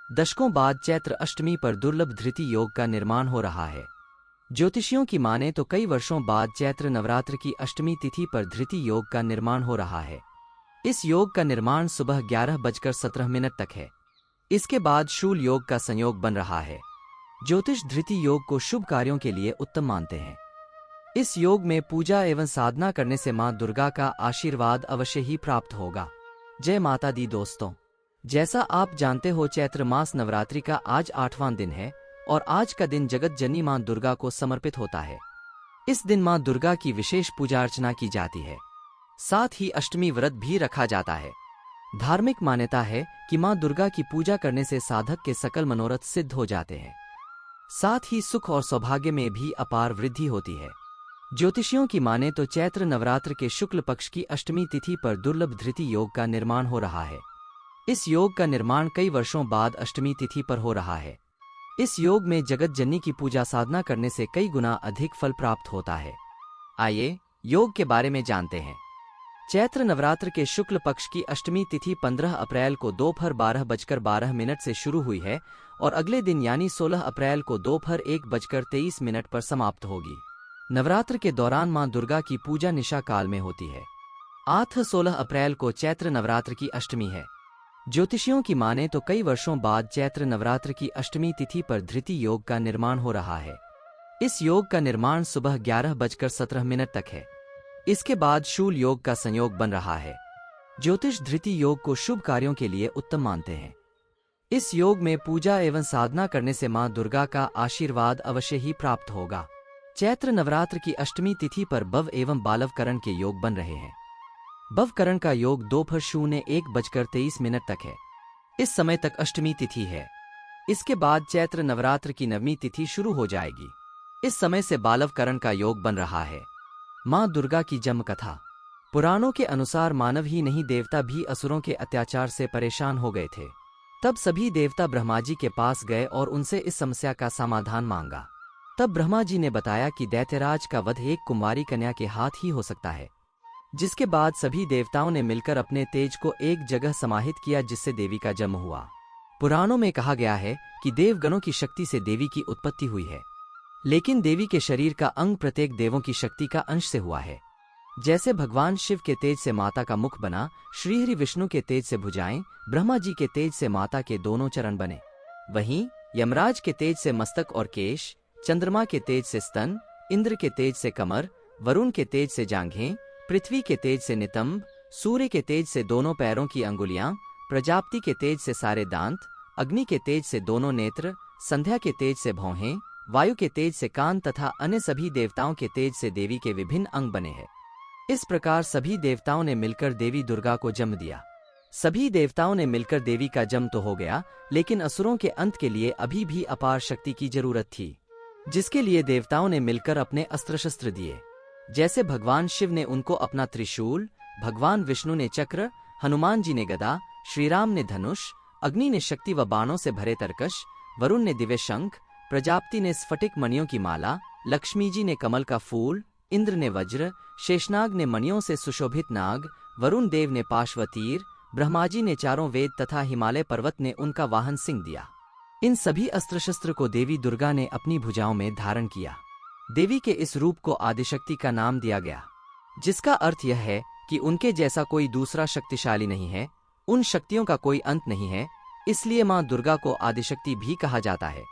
दशकों बाद चैत्र अष्टमी पर दुर्लभ धृति योग का निर्माण हो रहा है। ज्योतिषियों की माने तो कई वर्षों बाद चैत्र नवरात्र की अष्टमी तिथि पर धृति योग का निर्माण हो रहा है। इस योग का निर्माण सुबह 11:17 तक है। इसके बाद शूल योग का संयोग बन रहा है। ज्योतिष धृति योग को शुभ कार्यों के लिए उत्तम मानते हैं। इस योग में पूजा एवं साधना करने से मां दुर्गा का आशीर्वाद अवश्य ही प्राप्त होगा। जय माता दी दोस्तों, जैसा आप जानते हो चैत्र मास नवरात्रि का आज 8वां दिन है और आज का दिन जगत जननी मां दुर्गा को समर्पित होता है। इस दिन मां दुर्गा की विशेष पूजा अर्चना की जाती है। साथ ही अष्टमी व्रत भी रखा जाता है। धार्मिक मान्यता है कि मां दुर्गा की पूजा करने से साधक के सकल मनोरथ सिद्ध हो जाते हैं। साथ ही सुख और सौभाग्य में भी अपार वृद्धि होती है। ज्योतिषियों की माने तो चैत्र नवरात्र के शुक्ल पक्ष की अष्टमी तिथि पर दुर्लभ धृति योग का निर्माण हो रहा है। इस योग का निर्माण कई वर्षों बाद अष्टमी तिथि पर हो रहा है। इस योग में जगत जननी की पूजा साधना करने से कई गुना अधिक फल प्राप्त होता है। आइए योग के बारे में जानते हैं। चैत्र नवरात्र के शुक्ल पक्ष की अष्टमी तिथि 15 अप्रैल को दोपहर 12:12 से शुरू हुई है और अगले दिन यानी 16 अप्रैल को दोपहर 1:23 पर समाप्त होगी। नवरात्र के दौरान मां दुर्गा की पूजा निशा काल में होती है। 16 अप्रैल को चैत्र नवरात्र की अष्टमी है। ज्योतिषियों की माने तो कई वर्षों बाद चैत्र नवरात्र की अष्टमी तिथि पर धृति योग का निर्माण हो रहा है। इस योग का निर्माण सुबह 11:17 तक है। इसके बाद शूल योग का संयोग बन रहा है। ज्योतिष धृति योग को शुभ कार्यों के लिए उत्तम मानते हैं। इस योग में पूजा एवं साधना करने से मां दुर्गा का आशीर्वाद अवश्य ही प्राप्त होगा। चैत्र नवरात्र की अष्टमी तिथि पर भव एवं बालवकरण के योग बन रहे हैं। भवकरण का योग दोपहर 1:23 तक है। इस समय तक अष्टमी तिथि है। इसके बाद चैत्र नवरात्र की नवमी तिथि शुरू हो जाएगी। इस समय से बालवकरण का योग बन रहा है। मां दुर्गा की जन्म कथा। पुराणों के अनुसार मानव ही नहीं देवता भी असुरों के अत्याचार से परेशान हो गए थे। तब सभी देवता ब्रह्मा जी के पास गए और उनसे इस समस्या का समाधान मांगा। तब ब्रह्मा जी ने बताया कि दैत्यराज का वध एक कुंवारी कन्या के हाथ ही हो सकता है। जिसके बाद सभी देवताओं ने मिलकर अपने तेज को एक जगह समाहित किया, जिससे देवी का जन्म हुआ। पुराणों में कहा गया है कि देवगणों की शक्ति से देवी की उत्पत्ति हुई है, लेकिन देवी के शरीर का अंग प्रत्येक देवों की शक्ति का अंश से हुआ है। जैसे भगवान शिव के तेज से माता का मुख बना, श्रीहरि विष्णु के तेज से भुजाएं, ब्रह्मा जी के तेज से माता के दोनों चरण बने, वहीं यमराज के तेज से मस्तक और केश, चंद्रमा के तेज से स्तन, इंद्र के तेज से कमर, वरुण के तेज से जांघें, पृथ्वी के तेज से नितंब, सूर्य के तेज से दोनों पैरों की अंगुलियां, प्रजापति के तेज से सारे दांत, अग्नि के तेज से दोनों नेत्र, संध्या के तेज से भौहें, वायु के तेज से कान तथा अन्य सभी देवताओं के तेज से देवी के विभिन्न अंग बने हैं। इस प्रकार सभी देवताओं ने मिलकर देवी दुर्गा को जन्म दिया। सभी देवताओं ने मिलकर देवी का जन्म तो हो गया, लेकिन असुरों के अंत के लिए अभी भी अपार शक्ति की जरूरत थी, जिसके लिए देवताओं ने मिलकर अपने अस्त्र शस्त्र दिए। जैसे भगवान शिव ने उनको अपना त्रिशूल, भगवान विष्णु ने चक्र, हनुमान जी ने गदा, श्रीराम ने धनुष, अग्नि ने शक्ति व बाणों से भरे तरकश, वरुण ने दिव्य शंख, प्रजापति ने स्फटिक मणियों की माला, लक्ष्मी जी ने कमल का फूल, इंद्र ने वज्र, शेषनाग ने मणियों से सुशोभित नाग, वरुण देव ने पाशवतीर, ब्रह्मा जी ने चारों वेद तथा हिमालय पर्वत ने उनका वाहन सिंह दिया। इन सभी अस्त्र शस्त्र को देवी दुर्गा ने अपनी भुजाओं में धारण किया। देवी के इस रूप को आदिशक्ति का नाम दिया गया, जिसका अर्थ यह है कि उनके जैसा कोई दूसरा शक्तिशाली नहीं है, उन शक्तियों का कोई अंत नहीं है, इसलिए मां दुर्गा को आदिशक्ति भी कहा जाता है।